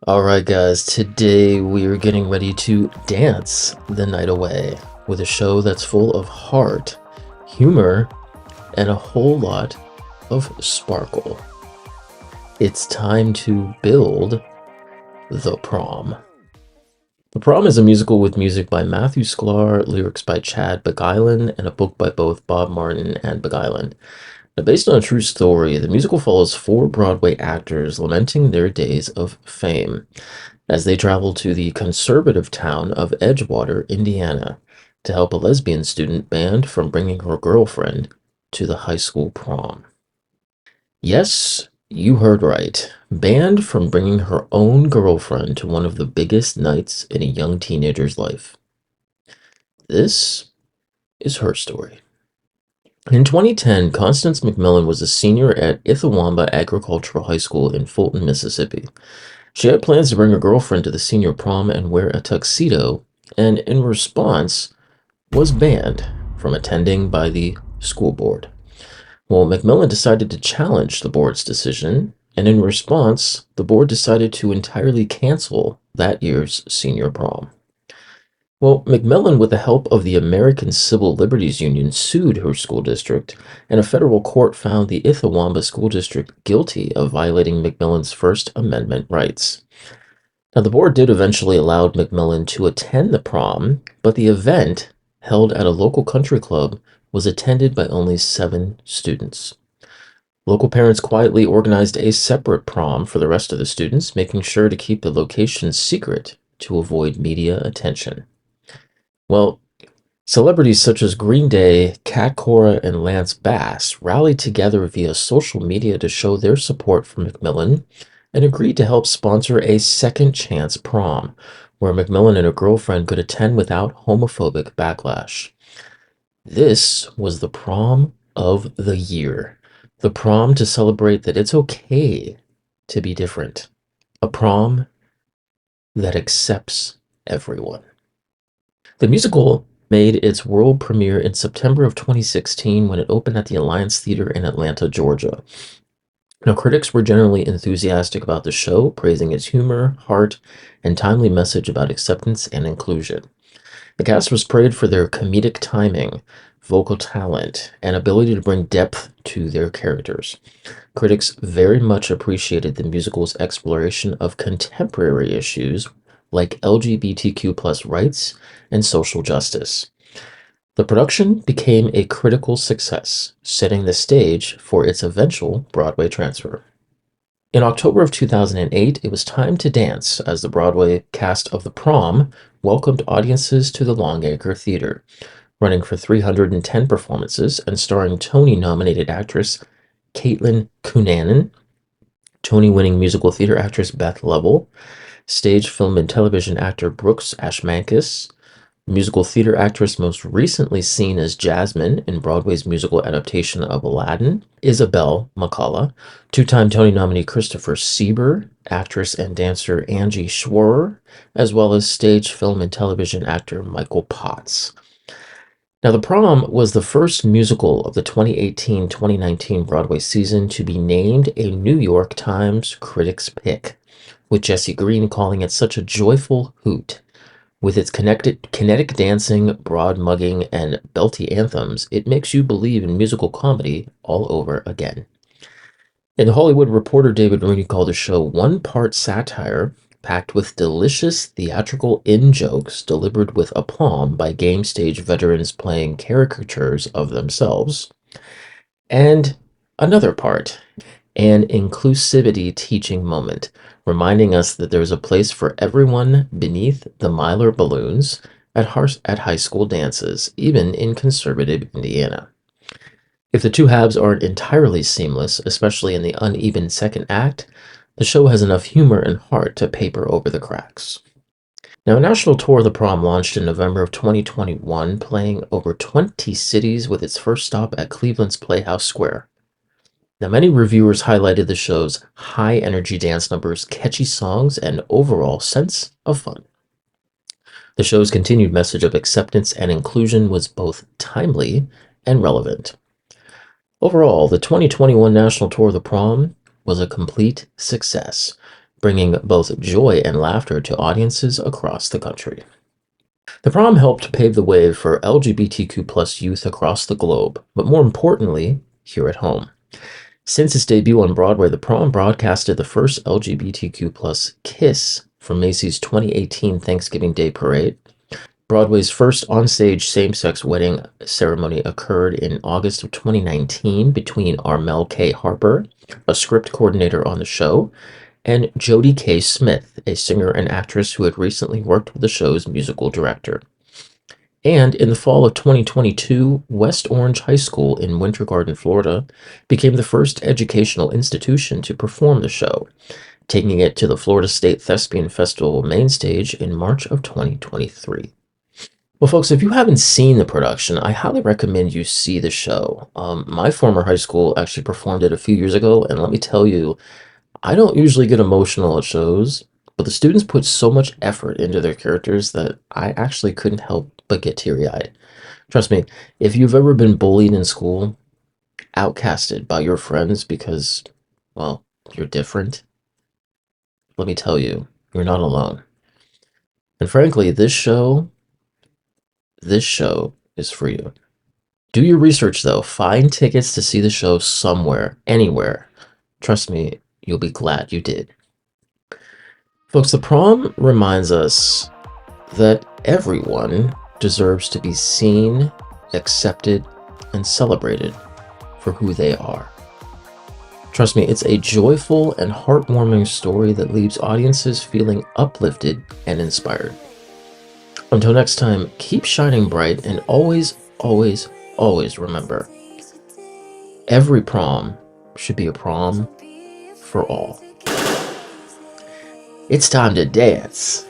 Alright, guys, today we are getting ready to dance the night away with a show that's full of heart, humor, and a whole lot of sparkle. It's time to build The Prom. The Prom is a musical with music by Matthew Sklar, lyrics by Chad Beguilan, and a book by both Bob Martin and Beguilan. Now, based on a true story, the musical follows four Broadway actors lamenting their days of fame as they travel to the conservative town of Edgewater, Indiana, to help a lesbian student banned from bringing her girlfriend to the high school prom. Yes, you heard right. Banned from bringing her own girlfriend to one of the biggest nights in a young teenager's life. This is her story. In 2010, Constance McMillan was a senior at Ithiwamba Agricultural High School in Fulton, Mississippi. She had plans to bring her girlfriend to the senior prom and wear a tuxedo, and in response, was banned from attending by the school board. Well, McMillan decided to challenge the board's decision, and in response, the board decided to entirely cancel that year's senior prom. Well, McMillan, with the help of the American Civil Liberties Union, sued her school district, and a federal court found the Ithiwamba School District guilty of violating McMillan's First Amendment rights. Now, the board did eventually allow McMillan to attend the prom, but the event, held at a local country club, was attended by only 7 students. Local parents quietly organized a separate prom for the rest of the students, making sure to keep the location secret to avoid media attention. Well, celebrities such as Green Day, Cat Cora, and Lance Bass rallied together via social media to show their support for McMillan and agreed to help sponsor a second chance prom, where McMillan and her girlfriend could attend without homophobic backlash. This was the prom of the year. The prom to celebrate that it's okay to be different. A prom that accepts everyone. The musical made its world premiere in September of 2016 when it opened at the Alliance Theater in Atlanta, Georgia. Now, critics were generally enthusiastic about the show, praising its humor, heart, and timely message about acceptance and inclusion. The cast was praised for their comedic timing, vocal talent, and ability to bring depth to their characters. Critics very much appreciated the musical's exploration of contemporary issues like LGBTQ plus rights and social justice. The production became a critical success, setting the stage for its eventual Broadway transfer. In October of 2008, it was time to dance as the Broadway cast of The Prom welcomed audiences to the Longacre Theater, running for 310 performances and starring Tony-nominated actress Caitlin Cunanan, Tony-winning musical theater actress Beth Level, stage, film, and television actor Brooks Ashmanskas, musical theater actress most recently seen as Jasmine in Broadway's musical adaptation of Aladdin, Isabel McCalla, two-time Tony nominee Christopher Sieber, actress and dancer Angie Schworer, as well as stage, film, and television actor Michael Potts. Now, The Prom was the first musical of the 2018-2019 Broadway season to be named a New York Times Critics' Pick, with Jesse Green calling it such a joyful hoot. With its kinetic dancing, broad mugging, and belty anthems, it makes you believe in musical comedy all over again. And The Hollywood Reporter David Rooney called the show one-part satire, packed with delicious theatrical in-jokes delivered with aplomb by game stage veterans playing caricatures of themselves, and another part, an inclusivity teaching moment, reminding us that there's a place for everyone beneath the Mylar balloons at high school dances, even in conservative Indiana. If the two halves aren't entirely seamless, especially in the uneven second act, the show has enough humor and heart to paper over the cracks. Now, a national tour of The Prom launched in November of 2021, playing over 20 cities with its first stop at Cleveland's Playhouse Square. Now, many reviewers highlighted the show's high-energy dance numbers, catchy songs, and overall sense of fun. The show's continued message of acceptance and inclusion was both timely and relevant. Overall, the 2021 national tour of The Prom was a complete success, bringing both joy and laughter to audiences across the country. The prom helped pave the way for LGBTQ plus youth across the globe, but more importantly, here at home. Since its debut on Broadway, the prom broadcasted the first LGBTQ plus kiss from Macy's 2018 Thanksgiving Day Parade. Broadway's first onstage same-sex wedding ceremony occurred in August of 2019 between Armel K. Harper, a script coordinator on the show, and Jodie K. Smith, a singer and actress who had recently worked with the show's musical director. And in the fall of 2022, West Orange High School in Winter Garden, Florida, became the first educational institution to perform the show, taking it to the Florida State Thespian Festival main stage in March of 2023. Well, folks, if you haven't seen the production, I highly recommend you see the show. My former high school actually performed it a few years ago, and let me tell you, I don't usually get emotional at shows, but the students put so much effort into their characters that I actually couldn't help but get teary-eyed. Trust me, if you've ever been bullied in school, outcasted by your friends because, well, you're different, let me tell you, you're not alone. And frankly, this show is for you. Do your research though. Find tickets to see the show somewhere, anywhere. Trust me, you'll be glad you did. Folks, the prom reminds us that everyone deserves to be seen, accepted, and celebrated for who they are. Trust me, it's a joyful and heartwarming story that leaves audiences feeling uplifted and inspired. Until next time, keep shining bright and always, always, always remember, every prom should be a prom for all. It's time to dance.